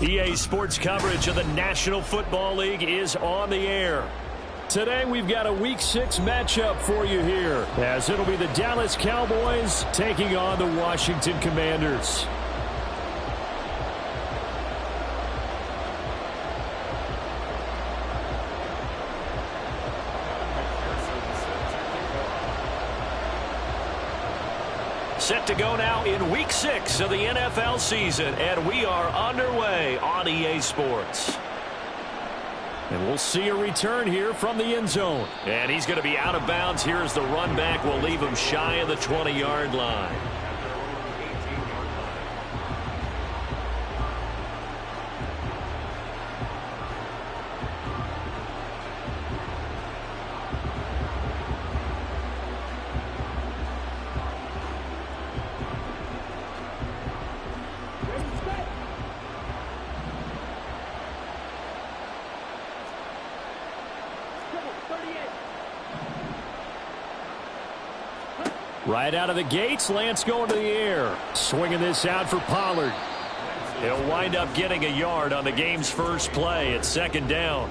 EA Sports coverage of the National Football League is on the air. Today we've got a Week 6 matchup for you here, as it'll be the Dallas Cowboys taking on the Washington Commanders. Set to go now in Week 6 of the NFL season, and we are underway on EA Sports. And we'll see a return here from the end zone. And he's going to be out of bounds. Here's the run back. We'll leave him shy of the 20-yard line. Right out of the gates, Lance going to the air. Swinging this out for Pollard. He'll wind up getting a yard on the game's first play at second down.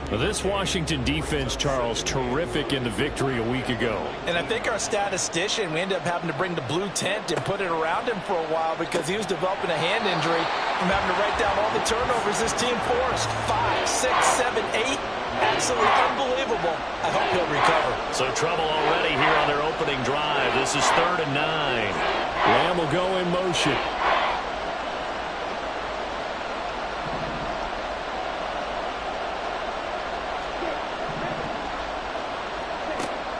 This Washington defense, Charles, terrific in the victory a week ago. And I think our statistician, we ended up having to bring the blue tent and put it around him for a while because he was developing a hand injury from having to write down all the turnovers this team forced. 5, 6, 7, 8. Absolutely unbelievable. I hope he'll recover. So trouble already here on their opening drive. This is 3rd and 9. Lamb will go in motion.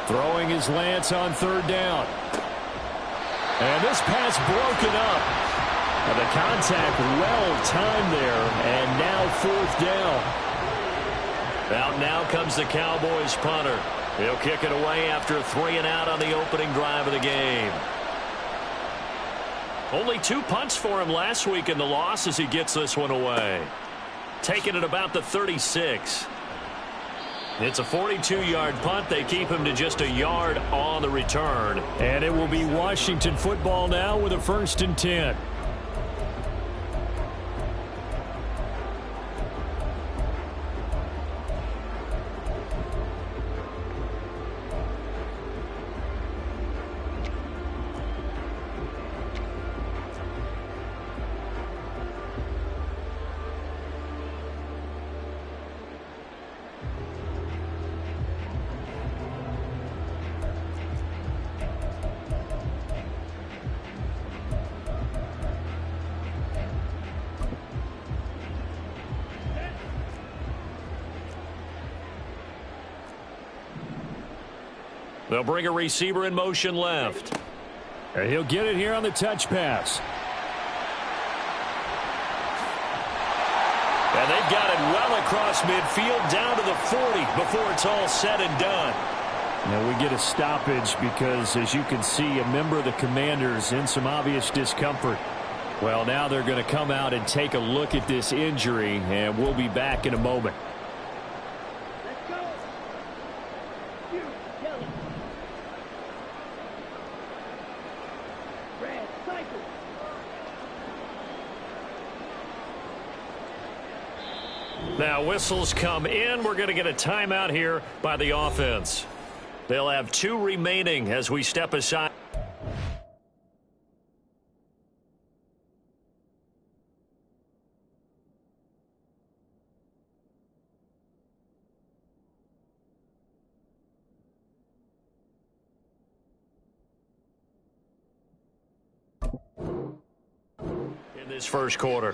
Throwing his Lance on 3rd down. And this pass broken up. And the contact well timed there. And now 4th down. Out now comes the Cowboys punter. He'll kick it away after a 3 and out on the opening drive of the game. Only 2 punts for him last week in the loss as he gets this one away. Taking it about the 36. It's a 42-yard punt. They keep him to just a yard on the return. And it will be Washington football now with a 1st and 10. They'll bring a receiver in motion left. And he'll get it here on the touch pass. And they've got it well across midfield down to the 40 before it's all said and done. Now we get a stoppage because, as you can see, a member of the Commanders in some obvious discomfort. Well, now they're going to come out and take a look at this injury, and we'll be back in a moment. Now whistles come in. We're going to get a timeout here by the offense. They'll have 2 remaining as we step aside. In this first quarter.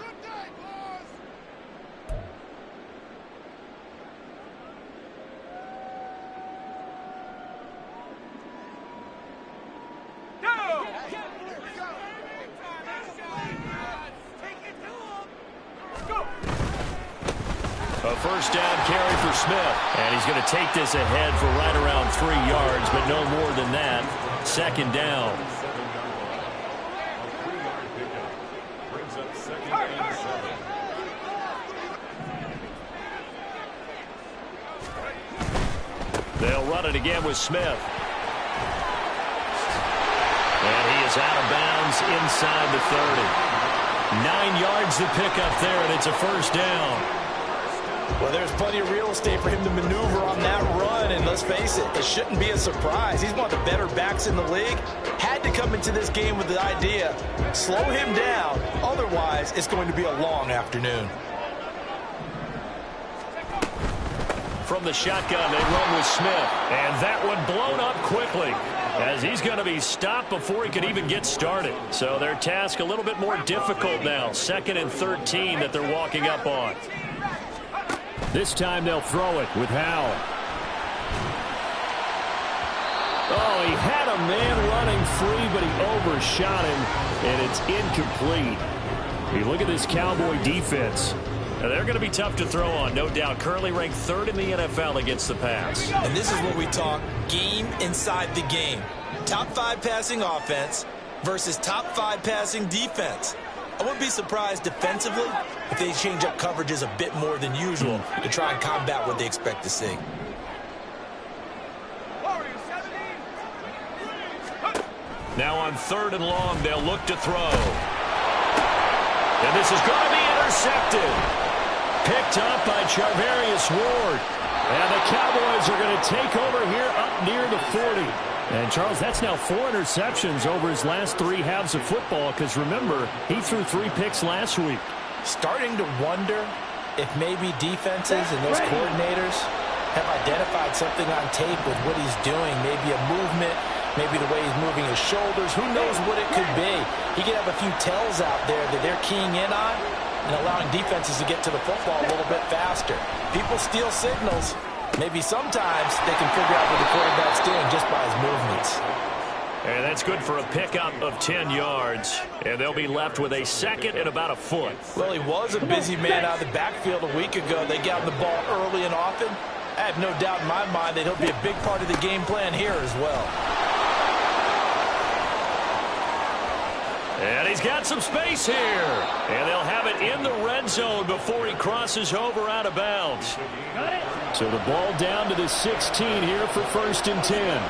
A first down carry for Smith. And he's going to take this ahead for right around 3 yards, but no more than that. 2nd down. They'll run it again with Smith. And he is out of bounds inside the 30. 9 yards to pick up there, and it's a first down. Well, there's plenty of real estate for him to maneuver on that run, and let's face it, it shouldn't be a surprise. He's one of the better backs in the league. Had to come into this game with the idea, slow him down, otherwise it's going to be a long afternoon. From the shotgun, they run with Smith, and that one blown up quickly, as he's going to be stopped before he could even get started. So their task a little bit more difficult now. 2nd and 13 that they're walking up on. This time they'll throw it with Howell. Oh, he had a man running free, but he overshot him, and it's incomplete. You look at this Cowboy defense. Now, they're going to be tough to throw on, no doubt. Currently ranked 3rd in the NFL against the pass. And this is what we talk, game inside the game. Top 5 passing offense versus top 5 passing defense. I wouldn't be surprised defensively if they change up coverages a bit more than usual to try and combat what they expect to see. Now on 3rd and long, they'll look to throw. And this is going to be intercepted. Picked up by Charvarius Ward. And the Cowboys are going to take over here up near the 40. And, Charles, that's now 4 interceptions over his last 3 halves of football, because, remember, he threw 3 picks last week. Starting to wonder if maybe defenses and those coordinators have identified something on tape with what he's doing. Maybe a movement, maybe the way he's moving his shoulders. Who knows what it could be? He could have a few tells out there that they're keying in on and allowing defenses to get to the football a little bit faster. People steal signals. Maybe sometimes they can figure out what the quarterback's doing just by his movements. And that's good for a pickup of 10 yards. And they'll be left with a 2nd and about a foot. Well, he was a busy man out of the backfield a week ago. They got him the ball early and often. I have no doubt in my mind that he'll be a big part of the game plan here as well. And he's got some space here. And they'll have it in the red zone before he crosses over out of bounds. So the ball down to the 16 here for 1st and 10.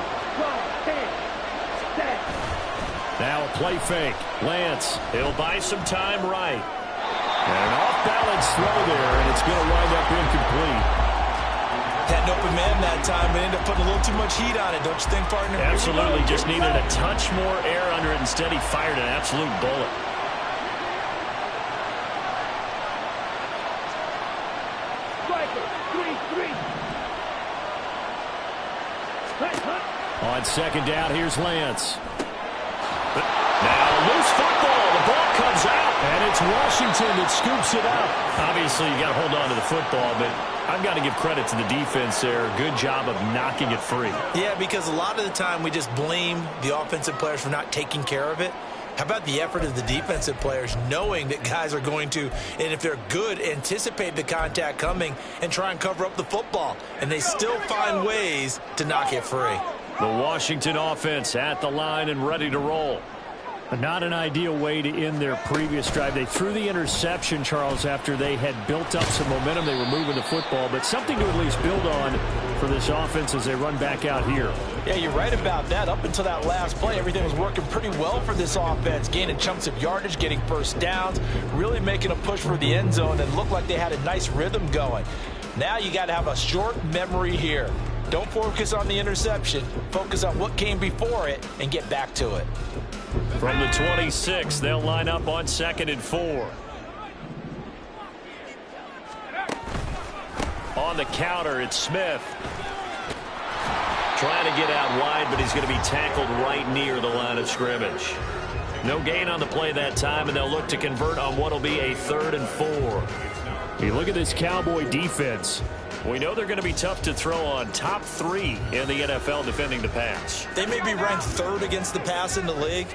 Now a play fake. Lance, he'll buy some time right. And an off-balance throw there, and it's going to wind up incomplete. Had an open man that time, but ended up putting a little too much heat on it, don't you think, partner? Absolutely. Just needed a touch more air under it. Instead, he fired an absolute bullet. On 2nd down, here's Lance. Now a loose football. The ball comes out, and it's Washington that scoops it up. Obviously, you got to hold on to the football, but I've got to give credit to the defense there. Good job of knocking it free. Yeah, because a lot of the time we just blame the offensive players for not taking care of it. How about the effort of the defensive players knowing that guys are going to, and if they're good, anticipate the contact coming and try and cover up the football. And they still find ways to knock it free. The Washington offense at the line and ready to roll. Not an ideal way to end their previous drive. They threw the interception, Charles, after they had built up some momentum. They were moving the football, but something to at least build on for this offense as they run back out here. Yeah, you're right about that. Up until that last play, everything was working pretty well for this offense, gaining chunks of yardage, getting first downs, really making a push for the end zone, and looked like they had a nice rhythm going. Now you got to have a short memory here. Don't focus on the interception. Focus on what came before it and get back to it. From the 26, they'll line up on 2nd and 4. On the counter, it's Smith. Trying to get out wide, but he's going to be tackled right near the line of scrimmage. No gain on the play that time, and they'll look to convert on what will be a 3rd and 4. You look at this Cowboy defense. We know they're going to be tough to throw on. Top 3 in the NFL defending the pass. They may be ranked 3rd against the pass in the league,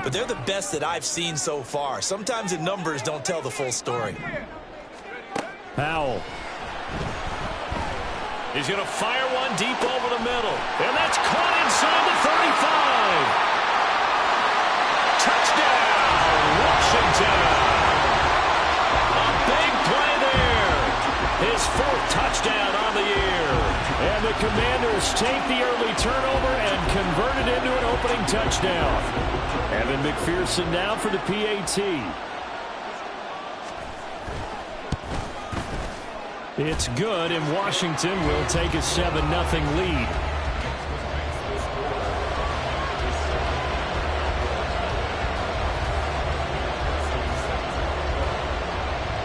but they're the best that I've seen so far. Sometimes the numbers don't tell the full story. Howell. He's going to fire one deep over the middle. And that's caught inside the 35. Touchdown, Washington. A big play there. His 4th touchdown on the year. And the Commanders take the early turnover and convert it into an opening touchdown. Evan McPherson now for the PAT. It's good, and Washington will take a 7-0 lead.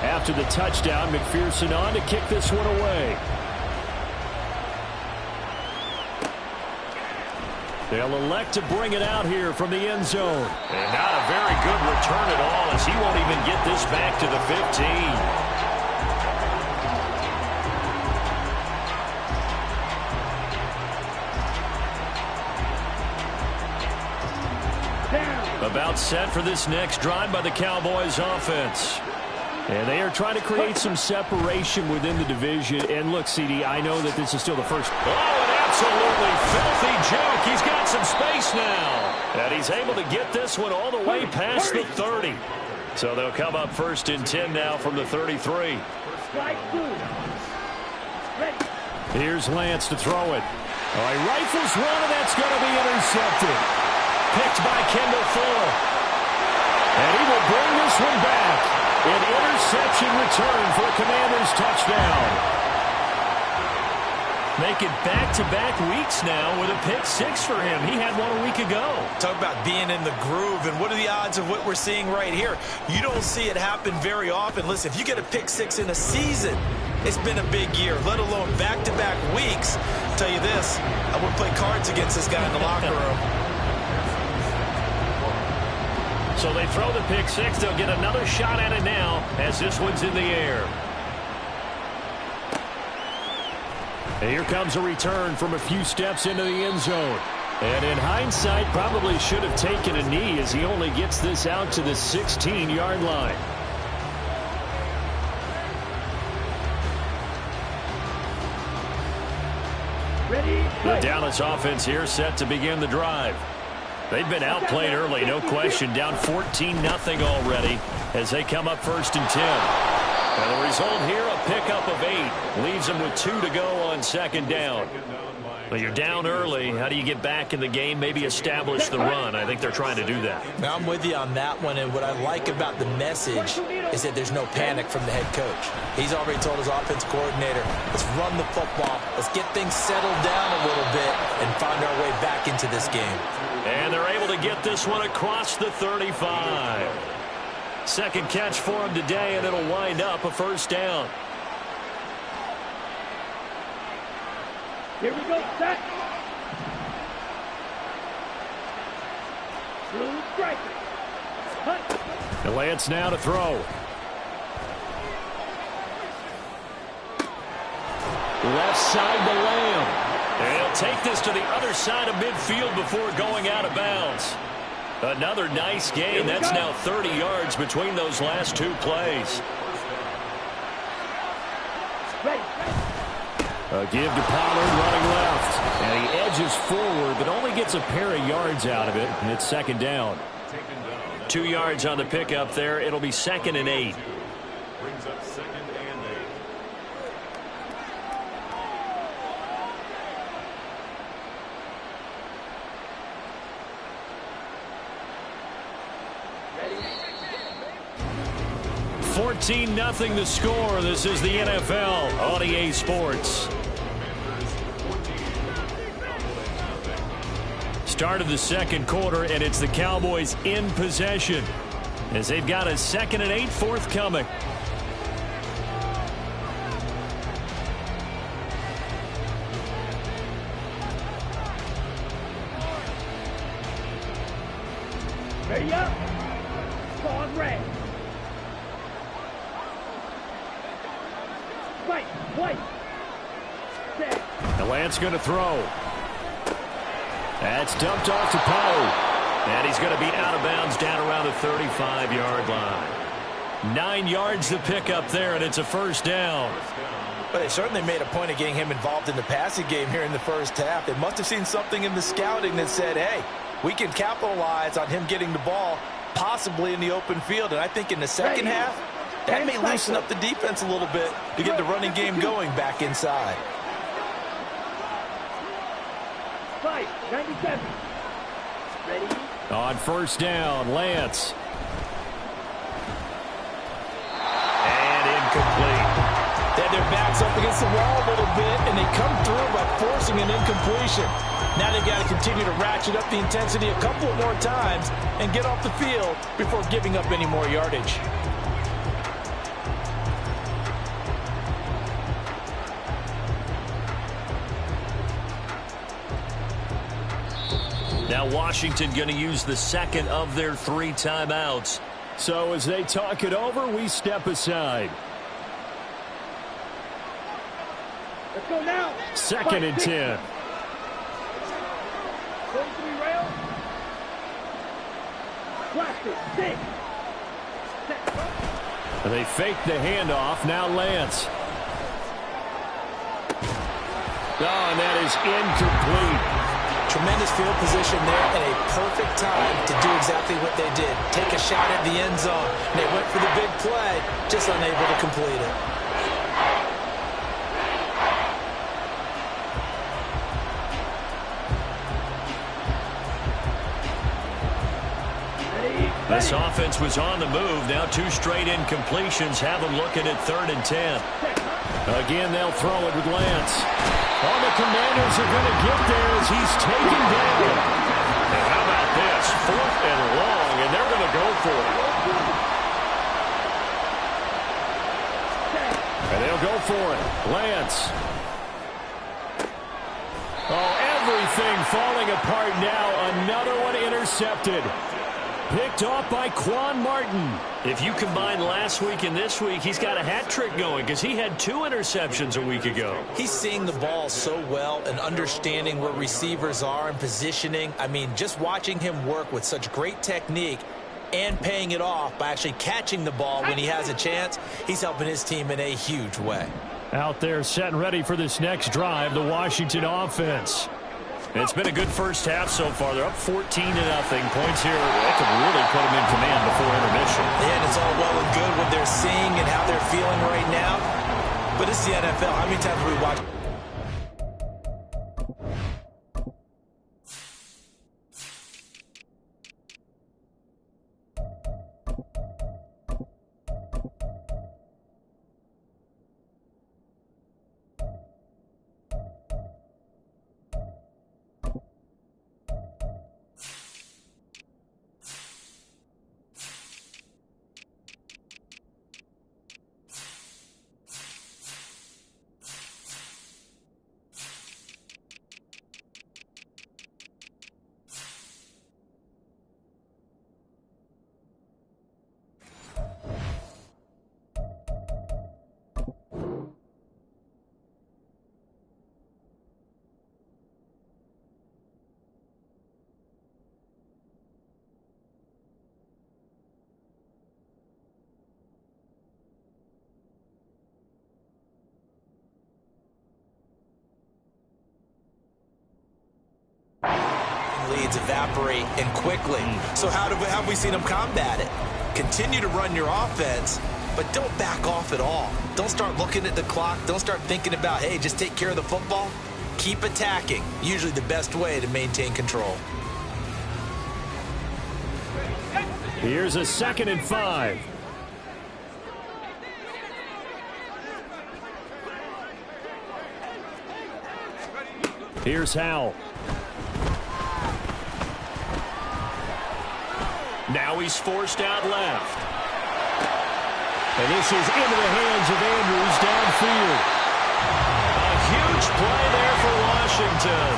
After the touchdown, McPherson on to kick this one away. They'll elect to bring it out here from the end zone. And not a very good return at all, as he won't even get this back to the 15. About set for this next drive by the Cowboys offense. And they are trying to create some separation within the division. And look, CD, I know that this is still the first. Oh, an absolutely filthy juke. He's got some space now. And he's able to get this one all the way past the 30. So they'll come up 1st and 10 now from the 33. Here's Lance to throw it. Oh, he rifles one, and that's going to be intercepted. Picked by Kendall Fuller. And he will bring this one back. An interception return for a Commanders touchdown. Making back-to-back weeks now with a pick 6 for him. He had one a week ago. Talk about being in the groove, and what are the odds of what we're seeing right here? You don't see it happen very often. Listen, if you get a pick 6 in a season, it's been a big year, let alone back-to-back weeks. I'll tell you this, I wouldn't play cards against this guy in the locker room. So they throw the pick 6. They'll get another shot at it now as this one's in the air. And here comes a return from a few steps into the end zone. And in hindsight, probably should have taken a knee as he only gets this out to the 16-yard line. The Dallas offense here set to begin the drive. They've been outplayed early, no question, down 14-0 already as they come up 1st and 10. And the result here, a pickup of 8. Leaves them with 2 to go on 2nd down. But you're down early. How do you get back in the game, maybe establish the run? I think they're trying to do that. Now, I'm with you on that one, and what I like about the message is that there's no panic from the head coach. He's already told his offense coordinator, let's run the football, let's get things settled down a little bit and find our way back into this game. And they're able to get this one across the 35. Second catch for him today, and it'll wind up a 1st down. Here we go, set. Blue striker. Hunt. And Lance now to throw. Left side to Lamb. And he'll take this to the other side of midfield before going out of bounds. Another nice game. That's now 30 yards between those last 2 plays. A give to Pollard running left. And he edges forward, but only gets a pair of yards out of it. And it's 2nd down. 2 yards on the pickup there. It'll be 2nd and 8. Brings up 2nd and 8. Ready? 14-0 the score. This is the NFL on EA Sports. Start of the 2nd quarter, and it's the Cowboys in possession as they've got a 2nd and 8 forthcoming. Ready up. Pause red. Right, white. Set. And Lance going to throw. That's dumped off to Poe. And he's going to be out of bounds down around the 35-yard line. 9 yards to pick up there, and it's a 1st down. But they certainly made a point of getting him involved in the passing game here in the 1st half. They must have seen something in the scouting that said, hey, we can capitalize on him getting the ball possibly in the open field. And I think in the 2nd half, that may loosen up the defense a little bit to get the running game going back inside. 5-97. Ready? On 1st down, Lance. And incomplete. They had their backs up come through by forcing an incompletion. Now they've got to continue to ratchet up the intensity a couple more times and get off the field before giving up any more yardage. Now Washington going to use the second of their 3 timeouts. So as they talk it over, we step aside. Let's go now. 2nd and 10. 43 rail. Blast it. 6. They fake the handoff. Now Lance. Oh, and that is incomplete. Tremendous field position there and a perfect time to do exactly what they did. Take a shot at the end zone. And they went for the big play, just unable to complete it. This offense was on the move. Now 2 straight incompletions have them looking at 3rd and 10. Again, they'll throw it with Lance. All the Commanders are going to get there as he's taken down. And how about this? 4th and long, and they're going to go for it. And they'll go for it. Lance. Oh, everything falling apart now. Another one intercepted. Picked off by Quan Martin. If you combine last week and this week, he's got a hat trick going because he had 2 interceptions a week ago. He's seeing the ball so well and understanding where receivers are and positioning. I mean, just watching him work with such great technique and paying it off by actually catching the ball when he has a chance, he's helping his team in a huge way. Out there set and ready for this next drive, the Washington offense. It's been a good first half so far. They're up 14-0. Points here that could really put them in command before intermission. And it's all well and good what they're seeing and how they're feeling right now. But it's the NFL. How many times have we watched? Leads evaporate and quickly. So how have we seen them combat it? Continue to run your offense, but don't back off at all. Don't start looking at the clock. Don't start thinking about, hey, just take care of the football. Keep attacking. Usually the best way to maintain control. Here's a 2nd and 5. Here's Howell. Now he's forced out left. And this is into the hands of Andrews downfield. A huge play there for Washington.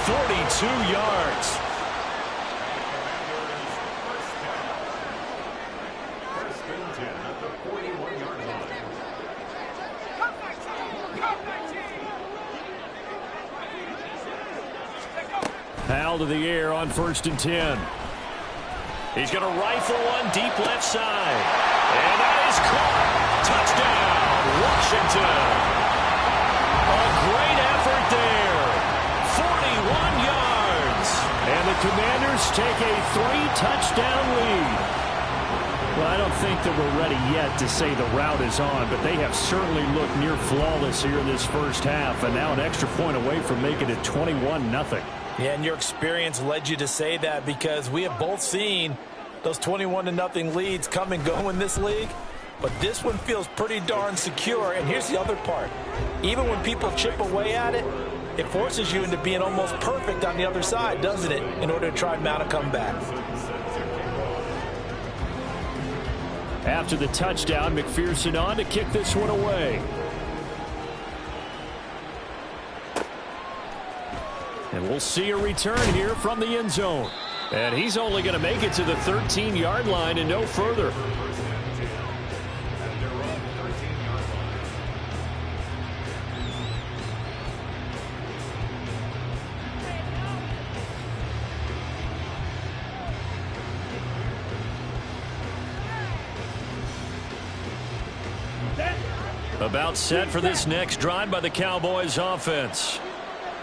42 yards. Howell to the air on 1st and 10. He's going to rifle one deep left side. And that is caught. Touchdown, Washington. A great effort there. 41 yards. And the Commanders take a 3-touchdown lead. Well, I don't think that we're ready yet to say the route is on, but they have certainly looked near flawless here in this first half, and now an extra point away from making it 21-0. Yeah, and your experience led you to say that because we have both seen those 21-0 leads come and go in this league. but this one feels pretty darn secure. And here's the other part. Even when people chip away at it, it forces you into being almost perfect on the other side, doesn't it, in order to try and mount a comeback. After the touchdown, McPherson on to kick this one away. And we'll see a return here from the end zone. And he's only going to make it to the 13-yard line and no further. About set for this next drive by the Cowboys offense.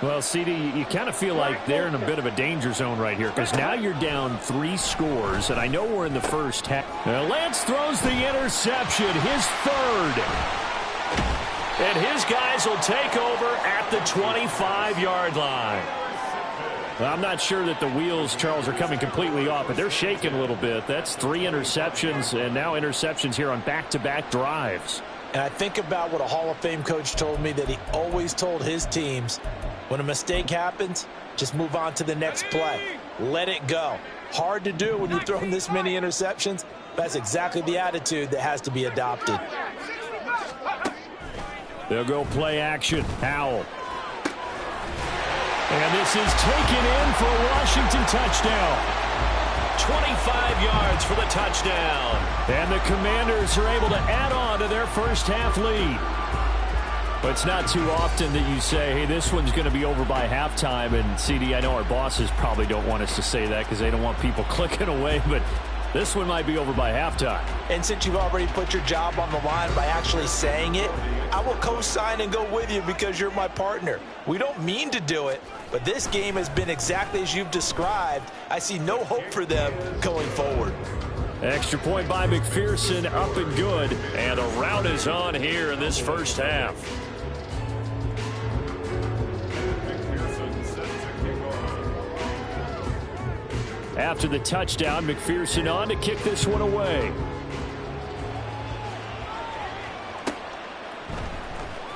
Well, CD, you kind of feel like they're in a bit of a danger zone right here because now you're down 3 scores, and I know we're in the first half. Lance throws the interception, his third. And his guys will take over at the 25-yard line. Well, I'm not sure that the wheels, Charles, are coming completely off, but they're shaking a little bit. That's 3 interceptions, and now interceptions here on back-to-back drives. And I think about what a Hall of Fame coach told me that he always told his teams, when a mistake happens, just move on to the next play. Let it go. Hard to do when you've thrown this many interceptions. That's exactly the attitude that has to be adopted. They'll go play action. Howell. And this is taken in for a Washington touchdown. 25 yards for the touchdown. And the Commanders are able to add on to their first half lead. But it's not too often that you say, hey, this one's going to be over by halftime. And, CD, I know our bosses probably don't want us to say that because they don't want people clicking away. But this one might be over by halftime. And since you've already put your job on the line by actually saying it, I will co-sign and go with you because you're my partner. We don't mean to do it, but this game has been exactly as you've described. I see no hope for them going forward. Extra point by McPherson, up and good. And a rout is on here in this first half. After the touchdown, McPherson on to kick this one away.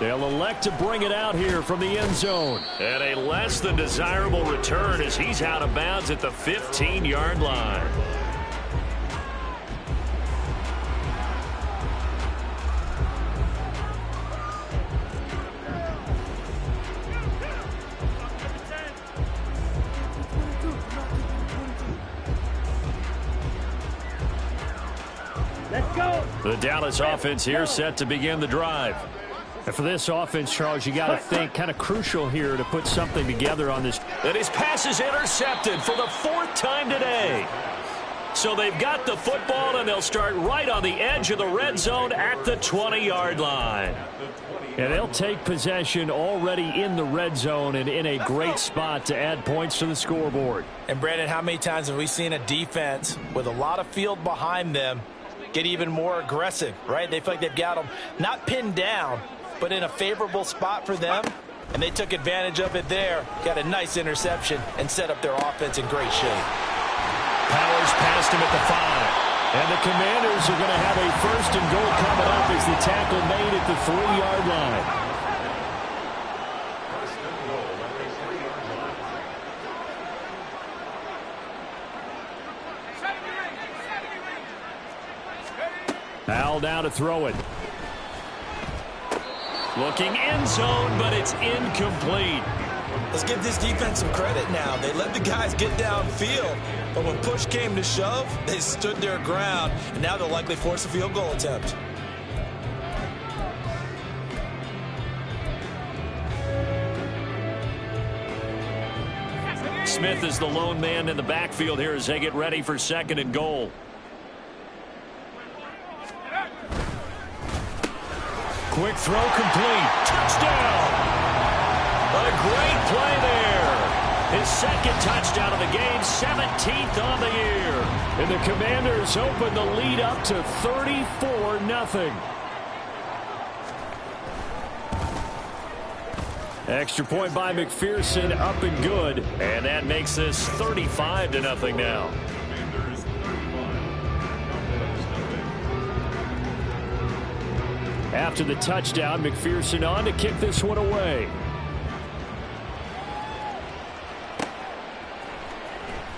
They'll elect to bring it out here from the end zone. And a less than desirable return as he's out of bounds at the 15-yard line. Let's go. The Dallas offense here set to begin the drive. And for this offense, Charles, you got to think kind of crucial here to put something together on this. And his pass is intercepted for the 4th time today. So they've got the football, and they'll start right on the edge of the red zone at the 20-yard line. And they'll take possession already in the red zone and in a great spot to add points to the scoreboard. And, Brandon, how many times have we seen a defense with a lot of field behind them get even more aggressive, right? They feel like they've got them not pinned down, but in a favorable spot for them, and they took advantage of it there, got a nice interception, and set up their offense in great shape. Powers passed him at the 5. And the Commanders are going to have a 1st and goal coming up as the tackle made at the 3-yard line. Howell down to throw it. Looking end zone, but it's incomplete. Let's give this defense some credit now. They let the guys get downfield, but when push came to shove, they stood their ground, and now they'll likely force a field goal attempt. Smith is the lone man in the backfield here as they get ready for 2nd and goal. Quick throw complete. Touchdown! A great play there. His 2nd touchdown of the game, 17th on the year. And the Commanders open the lead up to 34-0. Extra point by McPherson, up and good. And that makes this 35-0 now. After the touchdown, McPherson on to kick this one away.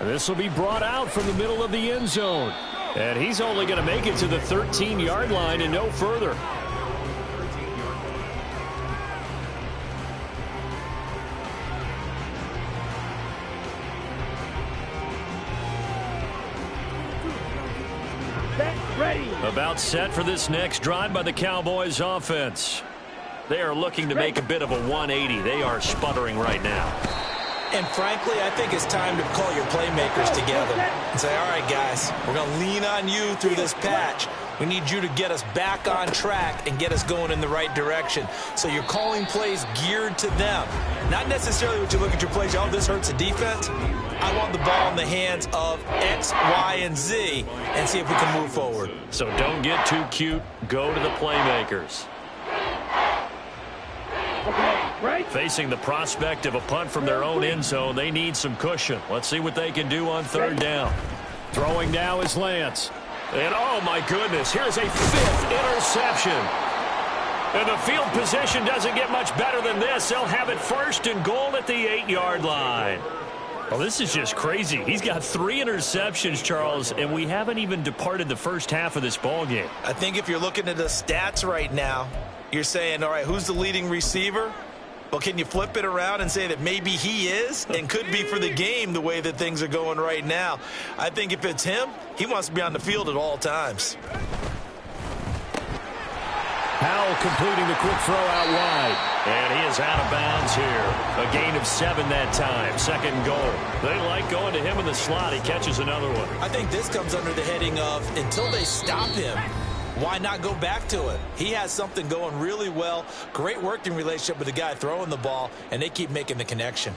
And this will be brought out from the middle of the end zone. And he's only going to make it to the 13-yard line and no further. Ready. About set for this next drive by the Cowboys offense. They are looking to make a bit of a 180. They are sputtering right now. And frankly, I think it's time to call your playmakers together and say, all right, guys, we're going to lean on you through this patch. We need you to get us back on track and get us going in the right direction. So you're calling plays geared to them. Not necessarily what you look at your plays, oh, this hurts the defense. I want the ball in the hands of X, Y, and Z and see if we can move forward. So don't get too cute. Go to the playmakers. Facing the prospect of a punt from their own end zone, they need some cushion. Let's see what they can do on third down. Throwing now is Lance. And oh my goodness, here's a 5th interception. And the field position doesn't get much better than this. They'll have it 1st and goal at the 8-yard line. Well, this is just crazy. He's got 3 interceptions, Charles, and we haven't even departed the first half of this ball game. I think if you're looking at the stats right now, you're saying, all right, who's the leading receiver? Well, can you flip it around and say that maybe he is and could be for the game the way that things are going right now? I think if it's him, he wants to be on the field at all times. Howell completing the quick throw out wide. And he is out of bounds here. A gain of 7 that time. 2nd goal. They like going to him in the slot. He catches another one. I think this comes under the heading of until they stop him, why not go back to it? He has something going really well. Great working relationship with the guy throwing the ball, and they keep making the connection.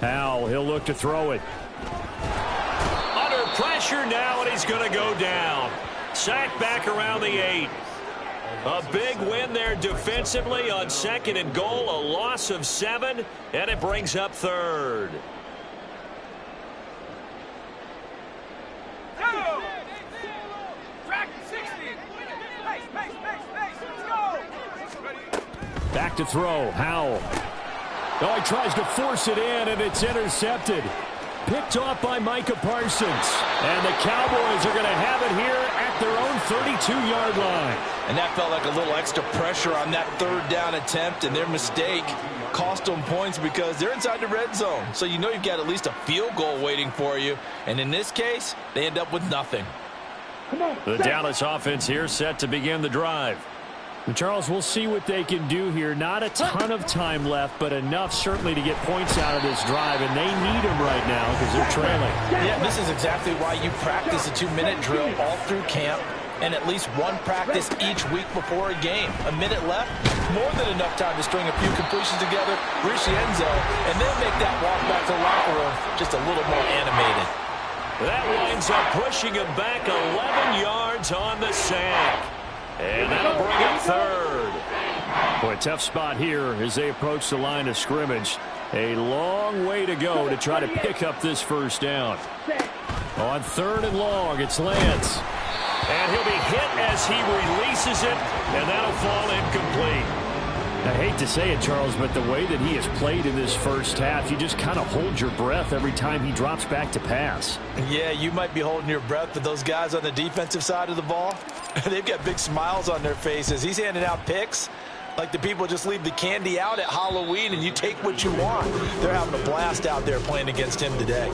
Howell, he'll look to throw it. Under pressure now, and he's going to go down. Sacked back around the 8. A big win there defensively on 2nd and goal. A loss of 7, and it brings up 3rd. Back to throw. Howell. Oh, he tries to force it in, and it's intercepted. Picked off by Micah Parsons. And the Cowboys are going to have it here at their own 32-yard line. And that felt like a little extra pressure on that 3rd down attempt, and their mistake cost them points because they're inside the red zone. So you know you've got at least a field goal waiting for you. And in this case, they end up with nothing. The Dallas offense here set to begin the drive. Charles, we'll see what they can do here. Not a ton of time left, but enough certainly to get points out of this drive, and they need them right now because they're trailing. Yeah, this is exactly why you practice a 2-minute drill all through camp and at least one practice each week before a game. A minute left, more than enough time to string a few completions together, reach the end zone, and then make that walk back to the locker room just a little more animated. That winds up pushing him back 11 yards on the sack. And that'll bring up 3rd. Boy, tough spot here as they approach the line of scrimmage. A long way to go to try to pick up this 1st down. On 3rd and long, it's Lance. And he'll be hit as he releases it, and that'll fall incomplete. I hate to say it, Charles, but the way that he has played in this first half, you just kind of hold your breath every time he drops back to pass. Yeah, you might be holding your breath, but those guys on the defensive side of the ball, they've got big smiles on their faces. He's handing out picks like the people just leave the candy out at Halloween and you take what you want. They're having a blast out there playing against him today.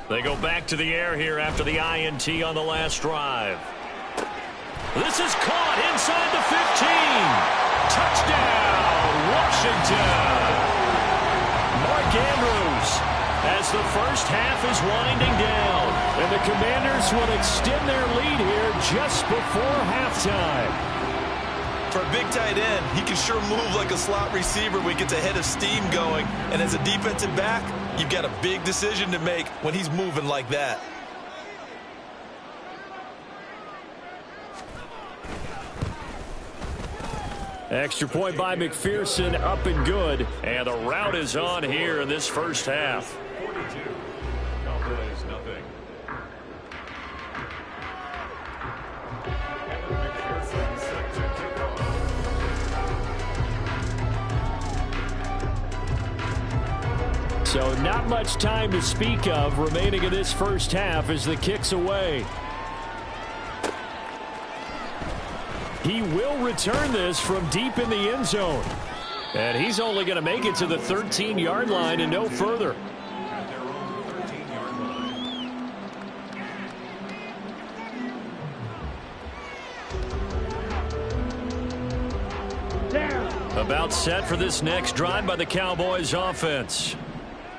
They go back to the air here after the INT on the last drive. This is caught inside the 15. Touchdown, Washington. Mark Andrews as the first half is winding down. And the Commanders will extend their lead here just before halftime. For a big tight end, he can sure move like a slot receiver when he gets a head of steam going. And as a defensive back, you've got a big decision to make when he's moving like that. Extra point by McPherson, up and good. And the route is on here in this first half. So not much time to speak of remaining in this first half as the kick's away. He will return this from deep in the end zone. And he's only going to make it to the 13-yard line and no further. About set for this next drive by the Cowboys offense.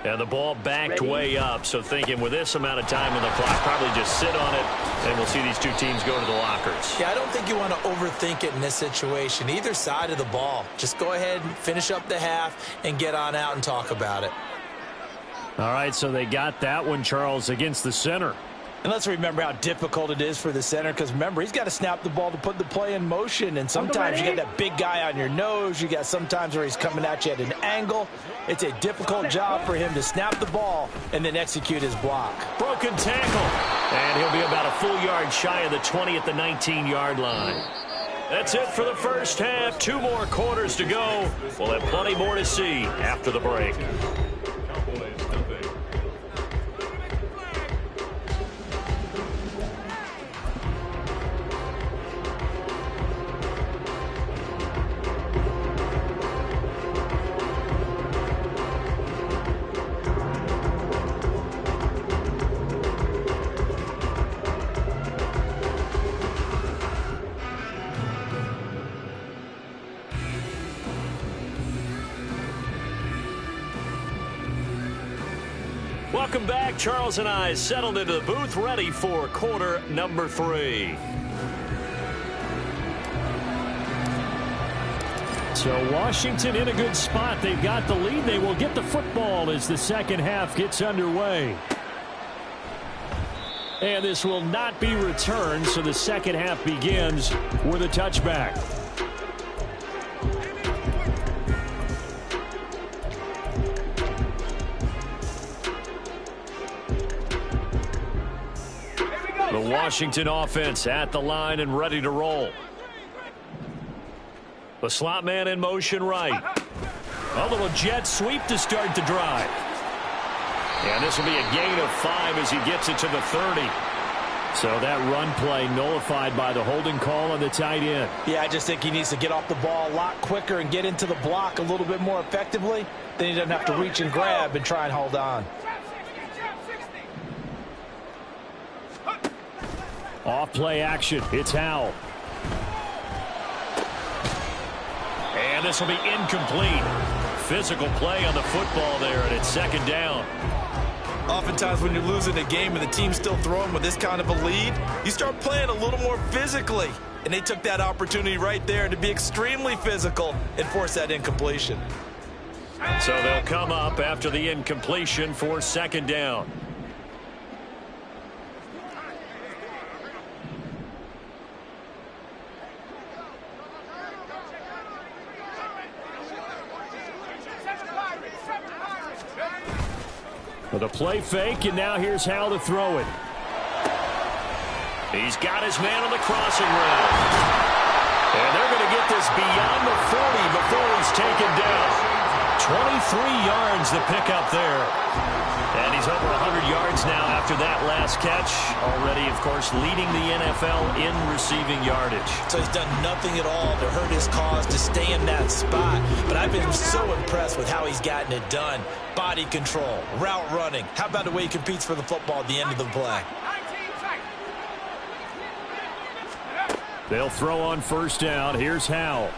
And the ball backed way up, so thinking with this amount of time on the clock, probably just sit on it, and we'll see these two teams go to the lockers. Yeah, I don't think you want to overthink it in this situation. Either side of the ball. Just go ahead and finish up the half and get on out and talk about it. All right, so they got that one, Charles, against the center. And let's remember how difficult it is for the center, because remember, he's got to snap the ball to put the play in motion, and sometimes you get that big guy on your nose. You got sometimes where he's coming at you at an angle. It's a difficult job for him to snap the ball and then execute his block. Broken tackle, and he'll be about a full yard shy of the 20 at the 19-yard line. That's it for the first half. 2 more quarters to go. We'll have plenty more to see after the break. Welcome back. Charles and I settled into the booth, ready for quarter number 3. So Washington in a good spot. They've got the lead. They will get the football as the second half gets underway. And this will not be returned, so the second half begins with a touchback. The Washington offense at the line and ready to roll. The slot man in motion right. A little jet sweep to start the drive. And this will be a gain of 5 as he gets it to the 30. So that run play nullified by the holding call on the tight end. Yeah, I just think he needs to get off the ball a lot quicker and get into the block a little bit more effectively. Then he doesn't have to reach and grab and try and hold on. Off play action. It's Howell. And this will be incomplete. Physical play on the football there, and it's second down. Oftentimes when you're losing a game and the team's still throwing with this kind of a lead, you start playing a little more physically. And they took that opportunity right there to be extremely physical and force that incompletion. So they'll come up after the incompletion for second down. With a play fake, and now here's Howell to throw it. He's got his man on the crossing route. And they're going to get this beyond the 40 before he's taken down. 23 yards the pickup there. And he's over 100 yards now after that last catch. Already, of course, leading the NFL in receiving yardage. So he's done nothing at all to hurt his cause to stay in that spot. But I've been so impressed with how he's gotten it done. Body control, route running. How about the way he competes for the football at the end of the play? They'll throw on first down. Here's Howell.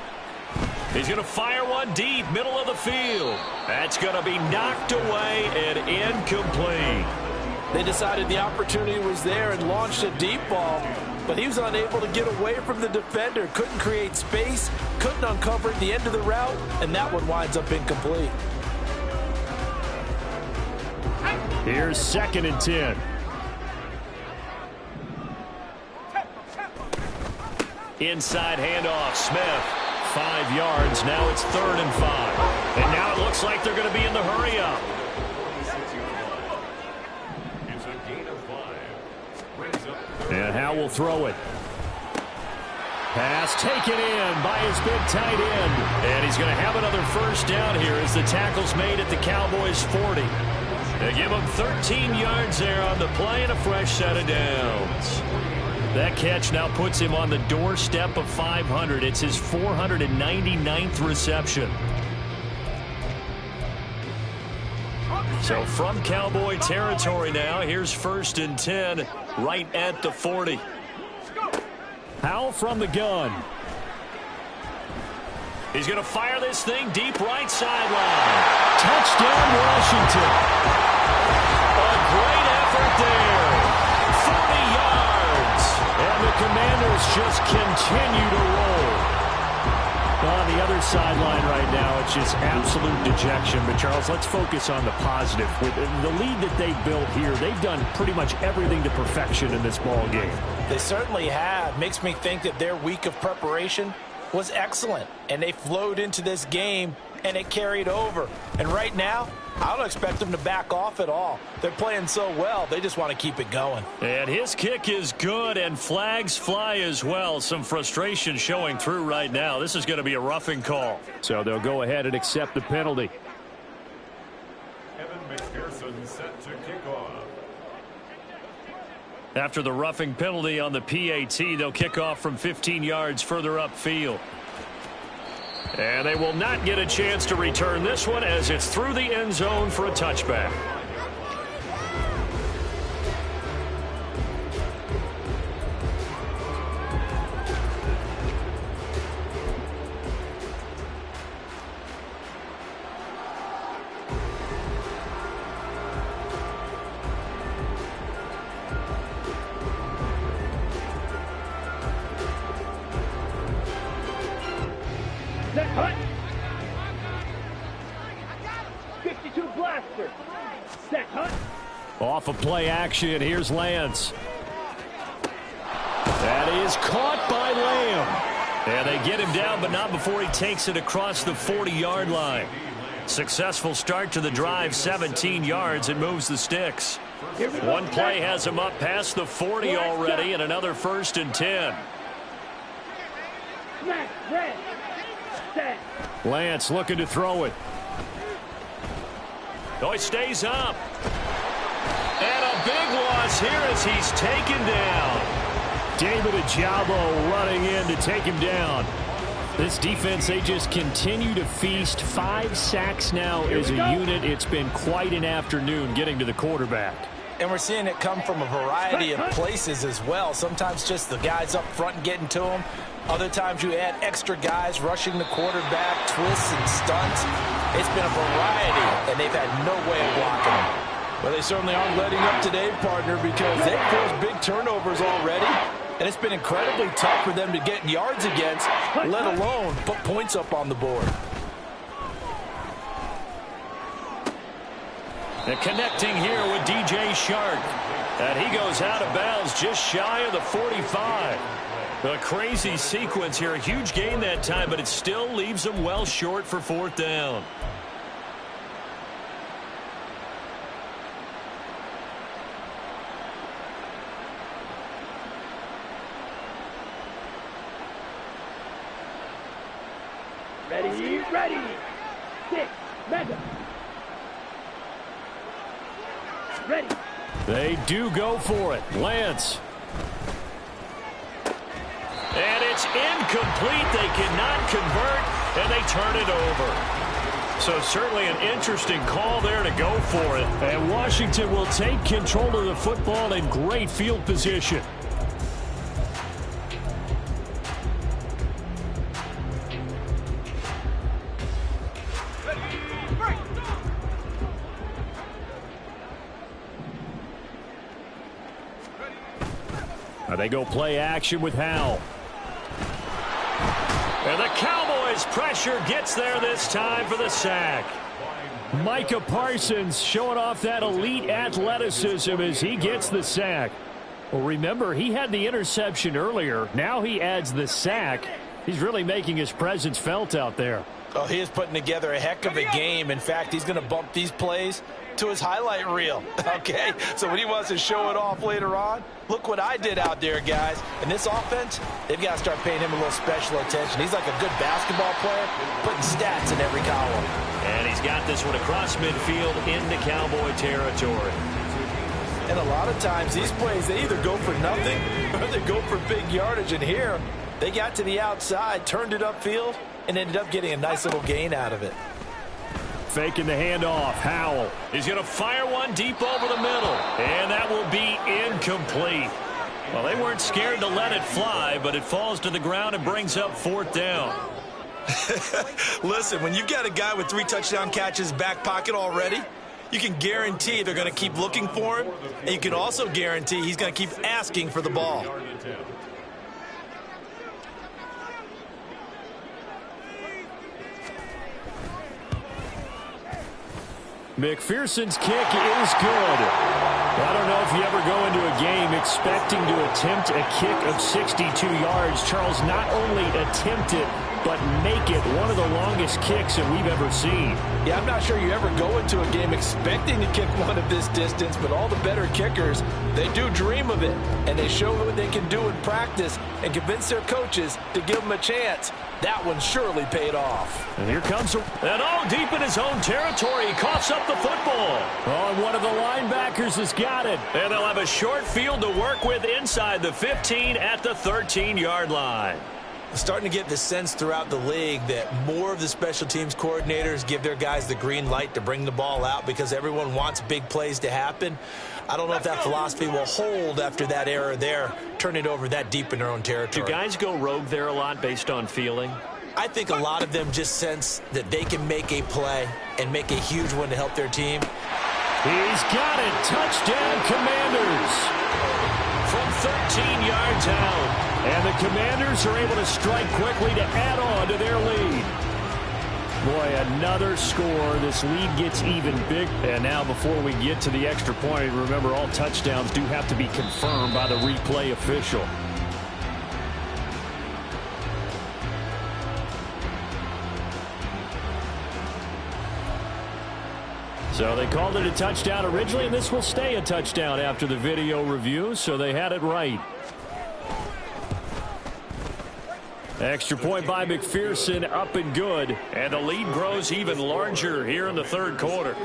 He's going to fire one deep, middle of the field. That's going to be knocked away, and incomplete. They decided the opportunity was there and launched a deep ball, but he was unable to get away from the defender, couldn't create space, couldn't uncover at the end of the route, and that one winds up incomplete. Here's 2nd and 10. Inside handoff, Smith. 5 yards, now it's 3rd and 5. And now it looks like they're going to be in the hurry-up. And Howe will throw it. Pass taken in by his big tight end. And he's going to have another 1st down here as the tackle's made at the Cowboys' 40. They give him 13 yards there on the play and a fresh set of downs. That catch now puts him on the doorstep of 500. It's his 499th reception. So from Cowboy territory now, here's 1st and 10 right at the 40. Howe from the gun. He's going to fire this thing deep right sideline. Touchdown, Washington. A great effort there. 40 yards. And the Commanders just continue to roll. On the other sideline right now, it's just absolute dejection. But, Charles, let's focus on the positive. With the lead that they've built here, they've done pretty much everything to perfection in this ball game. They certainly have. Makes me think that their week of preparation was excellent, and they flowed into this game, and it carried over. And right now, I don't expect them to back off at all. They're playing so well, they just want to keep it going. And his kick is good, and flags fly as well. Some frustration showing through right now. This is going to be a roughing call. So they'll go ahead and accept the penalty. Evan McPherson set to kick off. After the roughing penalty on the PAT, they'll kick off from 15 yards further upfield. And they will not get a chance to return this one as it's through the end zone for a touchback. Set hut. 52 blaster. Set hut. Off of play action, here's Lance. That is caught by Lamb. And they get him down, but not before he takes it across the 40-yard line. Successful start to the drive, 17 yards, and moves the sticks. One play has him up past the 40 already, and another 1st and 10. Smack. Red. Set. Lance looking to throw it. Oh, he stays up. And a big loss here as he's taken down. David Ajabo running in to take him down. This defense, they just continue to feast. 5 sacks now as a unit. It's been quite an afternoon getting to the quarterback. And we're seeing it come from a variety of places as well. Sometimes just the guys up front getting to him. Other times you add extra guys rushing the quarterback, twists and stunts. It's been a variety, and they've had no way of blocking him. Well, they certainly aren't letting up today, partner, because they've forced big turnovers already. And it's been incredibly tough for them to get yards against, let alone put points up on the board. And connecting here with DJ Shark. And he goes out of bounds just shy of the 45. A crazy sequence here. A huge gain that time, but it still leaves them well short for 4th down. Ready. Ready. 6. Mega. Ready. They do go for it. Lance. And it's incomplete. They cannot convert, and they turn it over. So certainly an interesting call there to go for it. And Washington will take control of the football in great field position. They go play action with Howell. And the Cowboys' pressure gets there this time for the sack. Micah Parsons showing off that elite athleticism as he gets the sack. Well, remember, he had the interception earlier. Now he adds the sack. He's really making his presence felt out there. Oh, he is putting together a heck of a game. In fact, he's going to bump these plays to his highlight reel. Okay, so when he wants to show it off later on, look what I did out there, guys. And this offense, they've got to start paying him a little special attention. He's like a good basketball player, putting stats in every column. And he's got this one across midfield into Cowboy territory. And a lot of times, these plays, they either go for nothing or they go for big yardage. And here, they got to the outside, turned it upfield, and ended up getting a nice little gain out of it. Faking the handoff. Howell. He's going to fire one deep over the middle. And that will be incomplete. Well, they weren't scared to let it fly, but it falls to the ground and brings up 4th down. Listen, when you've got a guy with 3 touchdown catches back pocket already, you can guarantee they're going to keep looking for him, and you can also guarantee he's going to keep asking for the ball. McPherson's kick is good. I don't know if you ever go into a game expecting to attempt a kick of 62 yards. Charles, not only attempt it, but make it one of the longest kicks that we've ever seen. Yeah, I'm not sure you ever go into a game expecting to kick one of this distance, but all the better kickers, they do dream of it, and they show what they can do in practice and convince their coaches to give them a chance. That one surely paid off. And here comes and all deep in his own territory. He coughs up the football. Oh, and one of the linebackers has got it. And they'll have a short field to work with inside the 15 at the 13-yard line. Starting to get the sense throughout the league that more of the special teams coordinators give their guys the green light to bring the ball out because everyone wants big plays to happen. I don't know if that philosophy will hold after that error there, turn it over that deep in their own territory. Do guys go rogue there a lot based on feeling? I think a lot of them just sense that they can make a play and make a huge one to help their team. He's got it. Touchdown, Commanders. From 13 yards out. And the Commanders are able to strike quickly to add on to their lead. Boy, another score. This lead gets even big. And now before we get to the extra point, remember all touchdowns do have to be confirmed by the replay official. So they called it a touchdown originally, and this will stay a touchdown after the video review, so they had it right. Extra point by McPherson, up and good. And the lead grows even larger here in the third quarter.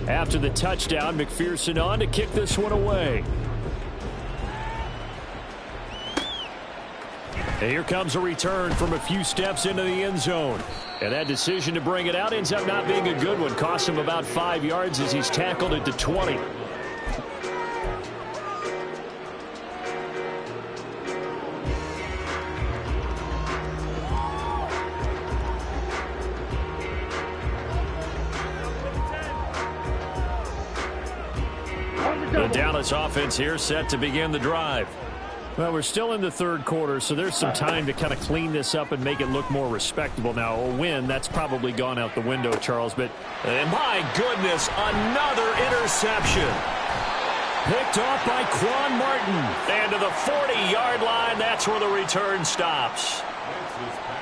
After the touchdown, McPherson on to kick this one away. And here comes a return from a few steps into the end zone. And that decision to bring it out ends up not being a good one. Cost him about 5 yards as he's tackled it to 20. The Dallas offense here set to begin the drive. Well, we're still in the third quarter, so there's some time to kind of clean this up and make it look more respectable. Now, a win, that's probably gone out the window, Charles. But and my goodness, another interception. Picked off by Quan Martin. And to the 40-yard line, that's where the return stops.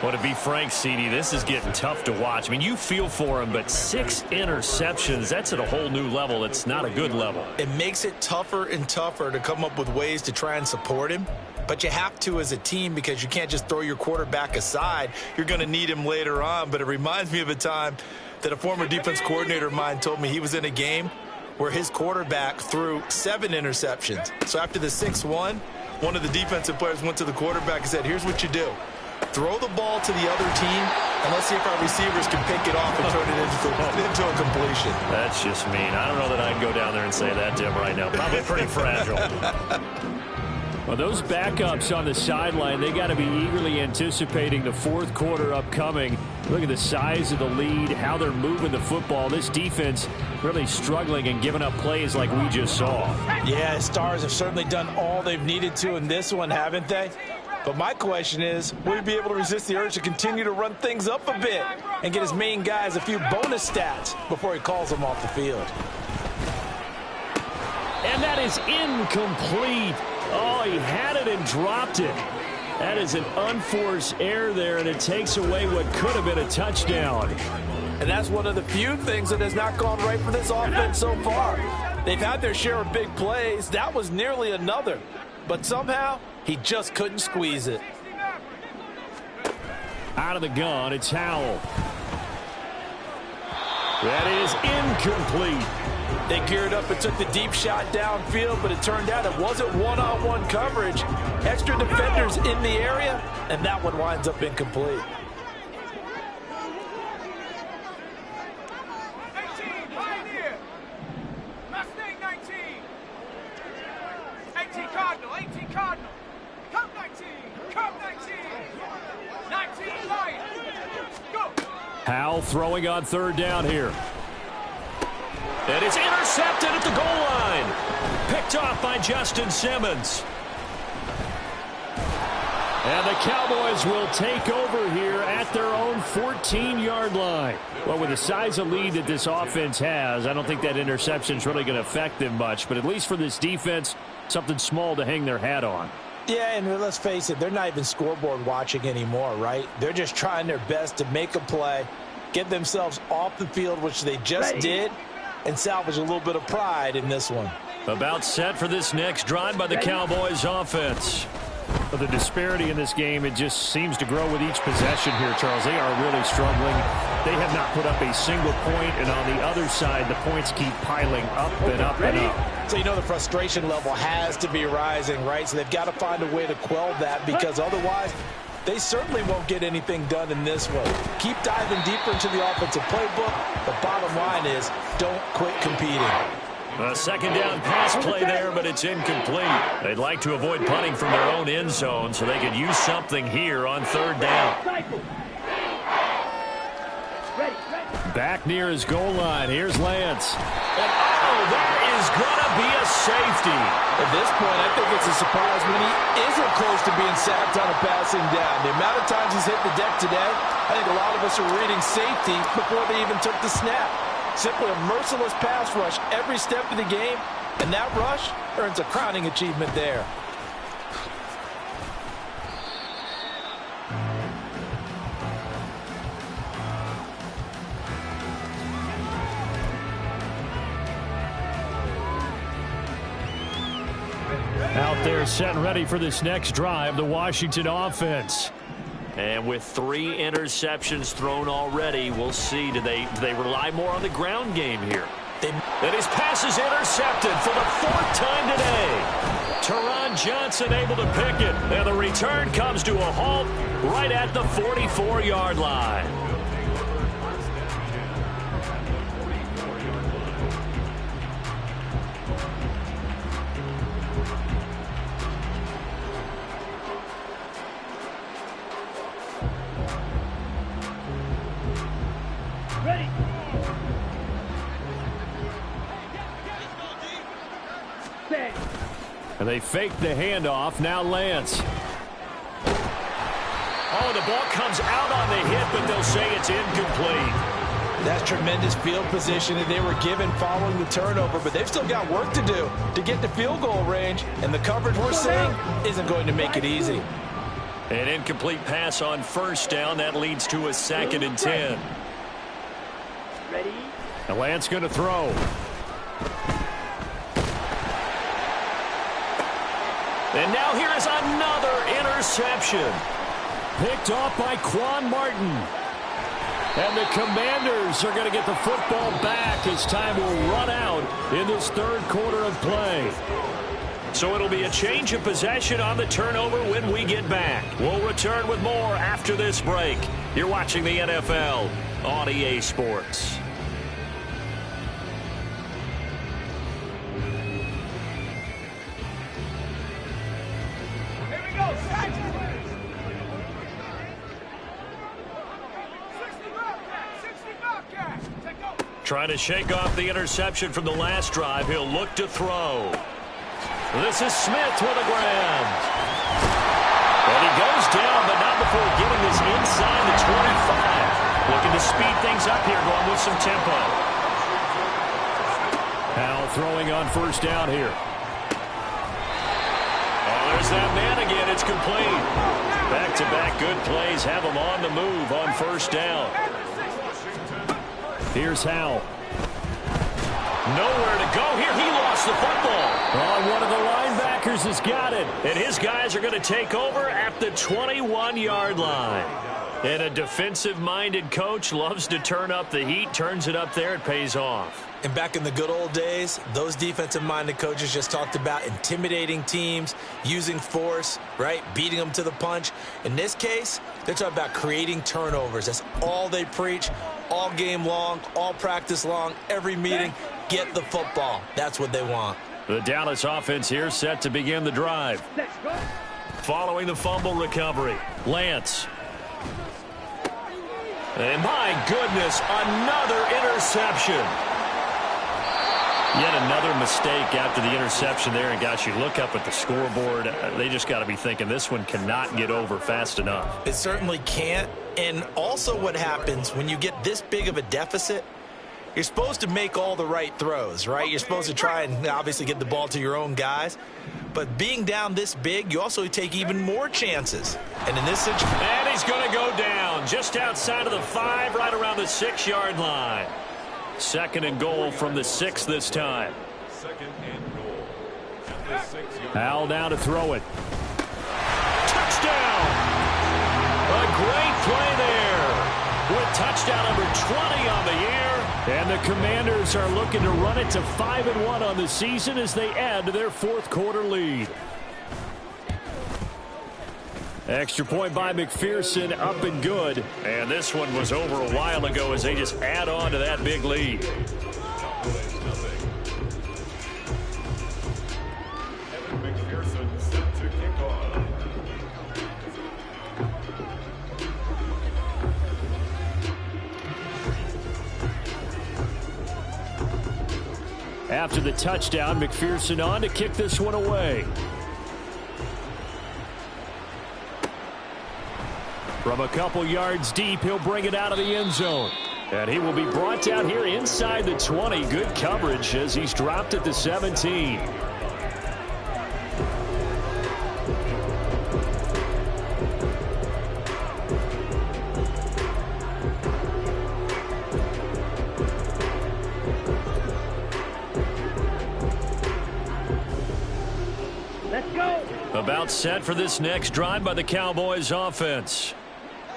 Well, to be frank, CD, this is getting tough to watch. I mean, you feel for him, but 6 interceptions, that's at a whole new level. It's not a good level. It makes it tougher and tougher to come up with ways to try and support him. But you have to as a team because you can't just throw your quarterback aside. You're going to need him later on. But it reminds me of a time that a former defense coordinator of mine told me he was in a game where his quarterback threw 7 interceptions. So after the 6th one of the defensive players went to the quarterback and said, here's what you do. throw the ball to the other team, and let's see if our receivers can pick it off and turn it into a completion. That's just mean. I don't know that I'd go down there and say that to him right now. Probably pretty fragile. Well, those backups on the sideline, they got to be eagerly anticipating the fourth quarter upcoming. Look at the size of the lead, how they're moving the football. This defense really struggling and giving up plays like we just saw. Yeah, Stars have certainly done all they've needed to in this one, haven't they? But my question is, will he be able to resist the urge to continue to run things up a bit and get his main guys a few bonus stats before he calls them off the field? And that is incomplete. Oh, he had it and dropped it. That is an unforced error there, and it takes away what could have been a touchdown. And that's one of the few things that has not gone right for this offense so far. They've had their share of big plays. That was nearly another. But somehow, he just couldn't squeeze it. Out of the gun, it's Howell. That is incomplete. They geared up and took the deep shot downfield, but it turned out it wasn't one-on-one coverage. Extra defenders in the area, and that one winds up incomplete. 18, Pioneer. Mustang 19. 18 Cardinal, 18 Cardinal. Come 19, come 19. 19 Lion. Go. Howell throwing on third down here. And it's intercepted at the goal line. Picked off by Justin Simmons. And the Cowboys will take over here at their own 14-yard line. Well, with the size of lead that this offense has, I don't think that interception is really going to affect them much. But at least for this defense, something small to hang their hat on. Yeah, and let's face it, they're not even scoreboard watching anymore, right? They're just trying their best to make a play, get themselves off the field, which they just did, and salvage a little bit of pride in this one. About set for this next drive by the Cowboys offense. But the disparity in this game, it just seems to grow with each possession here, Charles. They are really struggling. They have not put up a single point, and on the other side, the points keep piling up and up and up. So you know the frustration level has to be rising, right? So they've got to find a way to quell that, because otherwise they certainly won't get anything done in this one. Keep diving deeper into the offensive playbook. The bottom line is don't quit competing. A second down pass play there, but it's incomplete. They'd like to avoid punting from their own end zone so they could use something here on third down. Back near his goal line. Here's Lance. And oh, that is going to be a safety. At this point, I think it's a surprise when he isn't close to being sacked on a passing down. The amount of times he's hit the deck today, I think a lot of us are reading safety before they even took the snap. Simply a merciless pass rush every step of the game, and that rush earns a crowning achievement there. Out there set and ready for this next drive, the Washington offense. And with 3 interceptions thrown already, we'll see. Do they rely more on the ground game here? And his pass is intercepted for the 4th time today. Teron Johnson able to pick it. And the return comes to a halt right at the 44-yard line. Ready. Set. And they fake the handoff. Now Lance. Oh, the ball comes out on the hit, but they'll say it's incomplete. That's tremendous field position that they were given following the turnover, but they've still got work to do to get to field goal range, and the coverage we're seeing isn't going to make it easy. An incomplete pass on first down. That leads to a 2nd and 10. Ready. And Lance going to throw. And now here is another interception. Picked off by Quan Martin. And the Commanders are going to get the football back as time will run out in this 3rd quarter of play. So it'll be a change of possession on the turnover when we get back. We'll return with more after this break. You're watching the NFL on EA Sports. Here we go. 60 Bobcat. Take over. Trying to shake off the interception from the last drive. He'll look to throw. This is Smith with a grab. And he goes down, but not before getting this inside the 25. Looking to speed things up here, going with some tempo. Now throwing on first down here. Oh, there's that man again. It's complete. Back-to-back good plays have him on the move on first down. Here's Howell. Nowhere to go here. He lost the football. Oh, one of the linebackers has got it. And his guys are going to take over at the 21-yard line. And a defensive-minded coach loves to turn up the heat, turns it up there, it pays off. And back in the good old days, those defensive-minded coaches just talked about intimidating teams, using force, right, beating them to the punch. In this case, they're talking about creating turnovers. That's all they preach, all game long, all practice long, every meeting. Get the football. That's what they want. The Dallas offense here set to begin the drive. Let's go. Following the fumble recovery, Lance. And my goodness, another interception. Yet another mistake after the interception there. And gosh, you look up at the scoreboard, they just got to be thinking this one cannot get over fast enough. It certainly can't. And also what happens when you get this big of a deficit, you're supposed to make all the right throws, right? You're supposed to try and obviously get the ball to your own guys. But being down this big, you also take even more chances. And in this situation... And he's going to go down just outside of the 5, right around the 6-yard line. Second and goal from the 6 this time. Second and goal. At the 6-yard. Howell now to throw it. Touchdown! A great play there. With touchdown number 20 on the year. And the Commanders are looking to run it to 5-1 on the season as they add to their fourth-quarter lead. Extra point by McPherson, up and good. And this one was over a while ago as they just add on to that big lead. McPherson set to kick off. After the touchdown, McPherson on to kick this one away. From a couple yards deep, he'll bring it out of the end zone. And he will be brought down here inside the 20. Good coverage as he's dropped at the 17. Let's go. About set for this next drive by the Cowboys offense.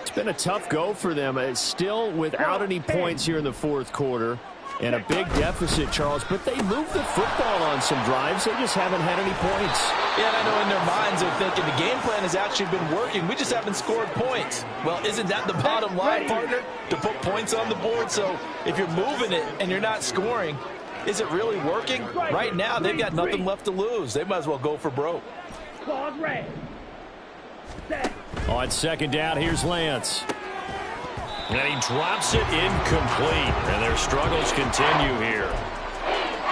It's been a tough go for them. It's still without any points here in the fourth quarter. And a big deficit, Charles. But they moved the football on some drives. They just haven't had any points. Yeah, and I know in their minds they're thinking the game plan has actually been working. We just haven't scored points. Well, isn't that the bottom line, partner? To put points on the board. So if you're moving it and you're not scoring, is it really working? Right now, they've got nothing left to lose. They might as well go for broke. Claws red. Set. On second down, here's Lance. And he drops it incomplete. And their struggles continue here.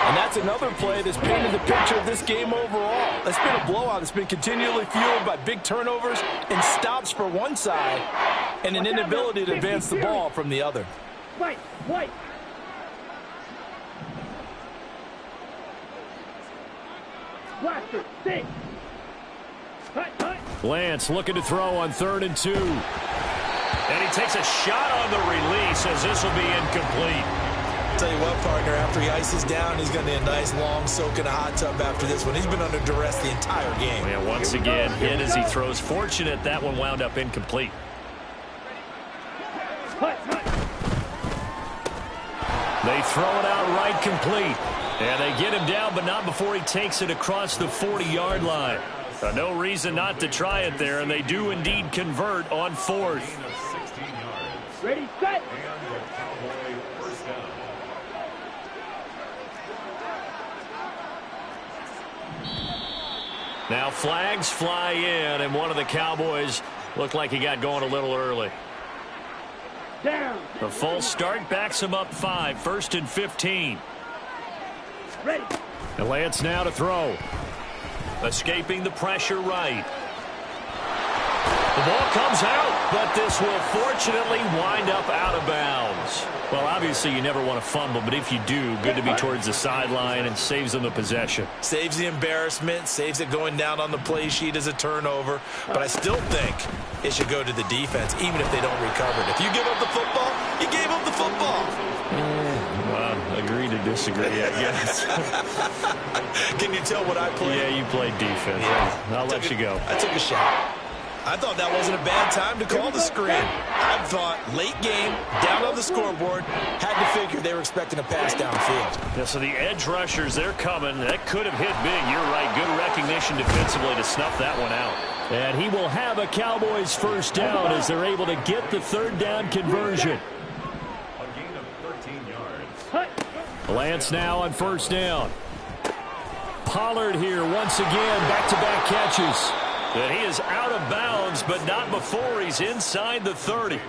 And that's another play that's painted the picture of this game overall. It's been a blowout. It's been continually fueled by big turnovers and stops for one side and an inability to advance the ball from the other. White. White. Blaster. Six. Hut. Hut. Lance looking to throw on 3rd and 2. And he takes a shot on the release as this will be incomplete. Tell you what, partner, after he ices down, he's going to need a nice long soak in a hot tub after this one. He's been under duress the entire game. And once again, hit as he throws. Fortunate that one wound up incomplete. Hut. Hut. They throw it out right complete. And they get him down, but not before he takes it across the 40-yard line. No reason not to try it there, and they do indeed convert on 4th. Ready, set. Now flags fly in, and one of the Cowboys looked like he got going a little early. Down. The false start backs him up 5, 1st and 15. Ready. And Lance now to throw. Escaping the pressure right. The ball comes out, but this will fortunately wind up out of bounds. Well, obviously you never want to fumble, but if you do, good to be towards the sideline and saves them the possession. Saves the embarrassment, saves it going down on the play sheet as a turnover. But I still think it should go to the defense, even if they don't recover it. If you give up the football, you gave up the football. Well, agree to disagree, I guess. Can you tell what I played? Yeah, you played defense. Yeah. I'll let you go. I took a shot. I thought that wasn't a bad time to call the screen. I thought late game, down on the scoreboard, had to figure they were expecting a pass downfield. Yeah, so the edge rushers, they're coming. That could have hit big. You're right. Good recognition defensively to snuff that one out. And he will have a Cowboys first down as they're able to get the 3rd down conversion. A gain of 13 yards. Lance now on 1st down. Pollard here once again, back-to-back catches. And he is out of bounds, but not before he's inside the 30.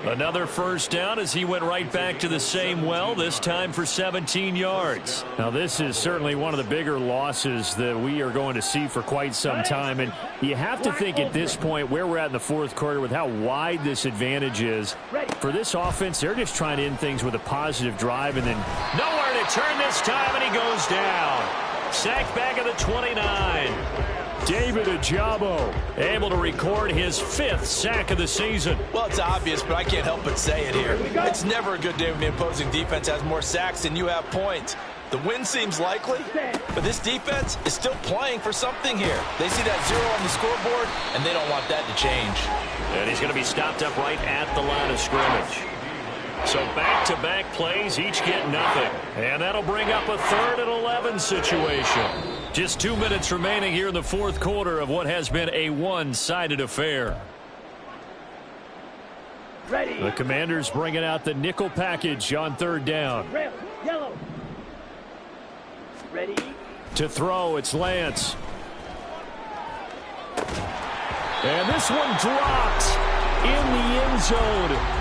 Another first down as he went right back to the same well, this time for 17 yards. Now, this is certainly one of the bigger losses that we are going to see for quite some time. And you have to think at this point where we're at in the 4th quarter with how wide this advantage is. For this offense, they're just trying to end things with a positive drive and then nowhere to turn this time, and he goes down. Sacked back at the 29. David Ojabo able to record his 5th sack of the season. Well, it's obvious, but I can't help but say it here. It's never a good day when the opposing defense has more sacks than you have points. The win seems likely, but this defense is still playing for something here. They see that 0 on the scoreboard, and they don't want that to change. And he's going to be stopped up right at the line of scrimmage. So back-to-back plays, each get nothing. And that'll bring up a 3rd and 11 situation. Just 2 minutes remaining here in the 4th quarter of what has been a one-sided affair. Ready. The Commanders bringing out the nickel package on 3rd down. Red, yellow. Ready. To throw, it's Lance. And this one dropped in the end zone.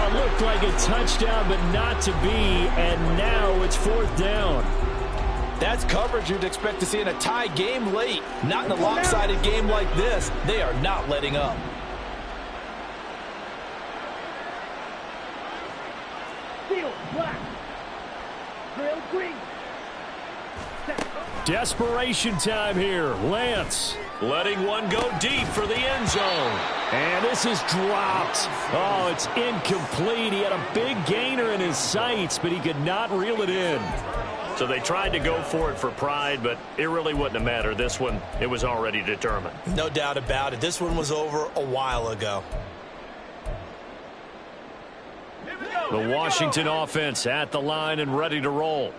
Looked like a touchdown, but not to be, and now it's 4th down. That's coverage you'd expect to see in a tie game late. Not in a lopsided game like this. They are not letting up. Field, black. Drill, green. Desperation time here. Lance letting one go deep for the end zone. And this is dropped. Oh, it's incomplete. He had a big gainer in his sights, but he could not reel it in. So they tried to go for it for pride, but it really wouldn't have mattered. This one, it was already determined. No doubt about it. This one was over a while ago. The Washington offense at the line and ready to roll.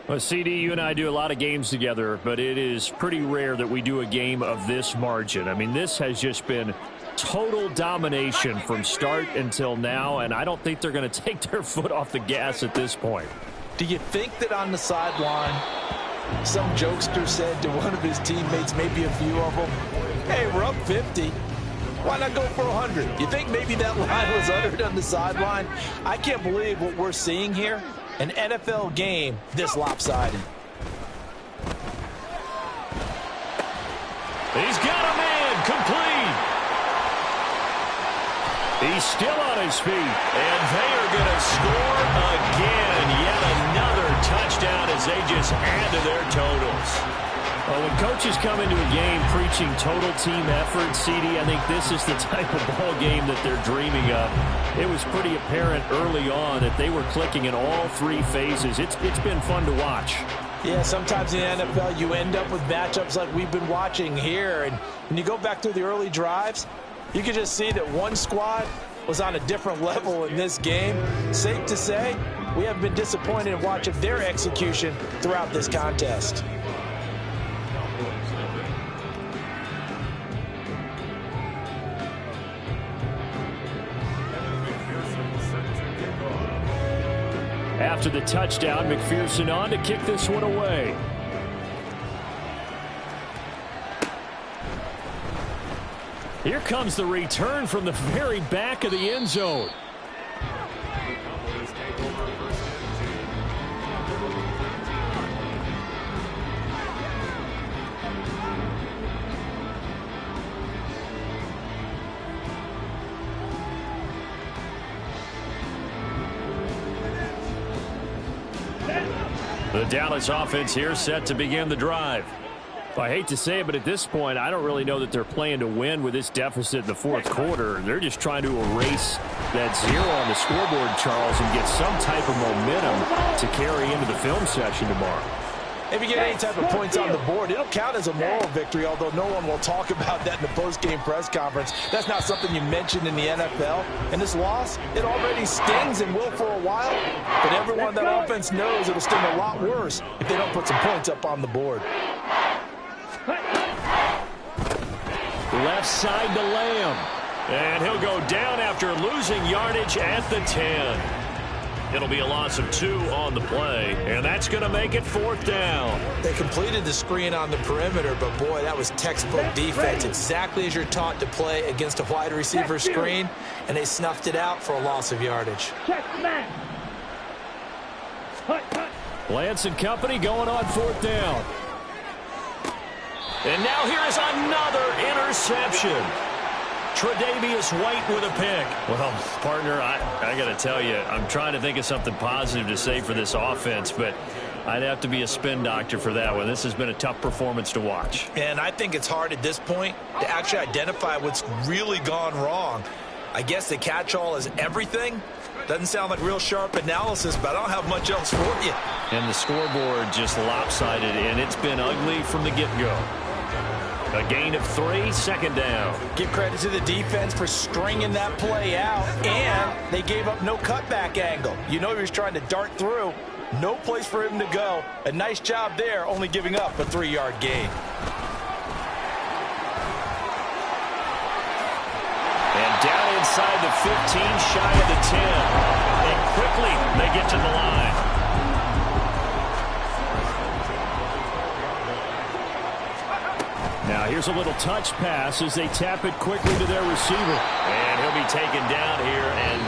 Well, CD, you and I do a lot of games together, but it is pretty rare that we do a game of this margin. I mean, this has just been total domination from start until now, and I don't think they're going to take their foot off the gas at this point. Do you think that on the sideline, some jokester said to one of his teammates, maybe a few of them, hey, we're up 50. Why not go for 100? You think maybe that line was uttered on the sideline? I can't believe what we're seeing here. An NFL game this lopsided. He's got a man complete. He's still on his feet. And they are going to score again. Yet another touchdown as they just add to their totals. Well, when coaches come into a game preaching total team effort, CD, I think this is the type of ball game that they're dreaming of. It was pretty apparent early on that they were clicking in all 3 phases. It's been fun to watch. Yeah, sometimes in the NFL you end up with matchups like we've been watching here. And when you go back to the early drives, you can just see that one squad was on a different level in this game. Safe to say, we have been disappointed in watching their execution throughout this contest. After the touchdown, McPherson on to kick this one away. Here comes the return from the very back of the end zone. The Dallas offense here set to begin the drive. I hate to say it, but at this point, I don't really know that they're playing to win with this deficit in the fourth quarter. They're just trying to erase that zero on the scoreboard, Charles, and get some type of momentum to carry into the film session tomorrow. If you get any type of points on the board, it'll count as a moral victory, although no one will talk about that in the post-game press conference. That's not something you mentioned in the NFL. And this loss, it already stings and will for a while, but everyone on that offense knows it'll sting a lot worse if they don't put some points up on the board. Left side to Lamb. And he'll go down after losing yardage at the 10. It'll be a loss of 2 on the play, and that's going to make it 4th down. They completed the screen on the perimeter, but boy, that was textbook defense, exactly as you're taught to play against a wide receiver screen, and they snuffed it out for a loss of yardage. Lance and company going on 4th down. And now here is another interception. Tre'Davious White with a pick. Well, partner, I got to tell you, I'm trying to think of something positive to say for this offense, but I'd have to be a spin doctor for that one. This has been a tough performance to watch. And I think it's hard at this point to actually identify what's really gone wrong. I guess the catch-all is everything. Doesn't sound like real sharp analysis, but I don't have much else for you. And the scoreboard just lopsided, and it's been ugly from the get-go. A gain of 3, 2nd down. Give credit to the defense for stringing that play out, and they gave up no cutback angle. You know he was trying to dart through. No place for him to go. A nice job there, only giving up a 3-yard gain. And down inside the 15, shy of the 10. And quickly, they get to the line. Now here's a little touch pass as they tap it quickly to their receiver. And he'll be taken down here, and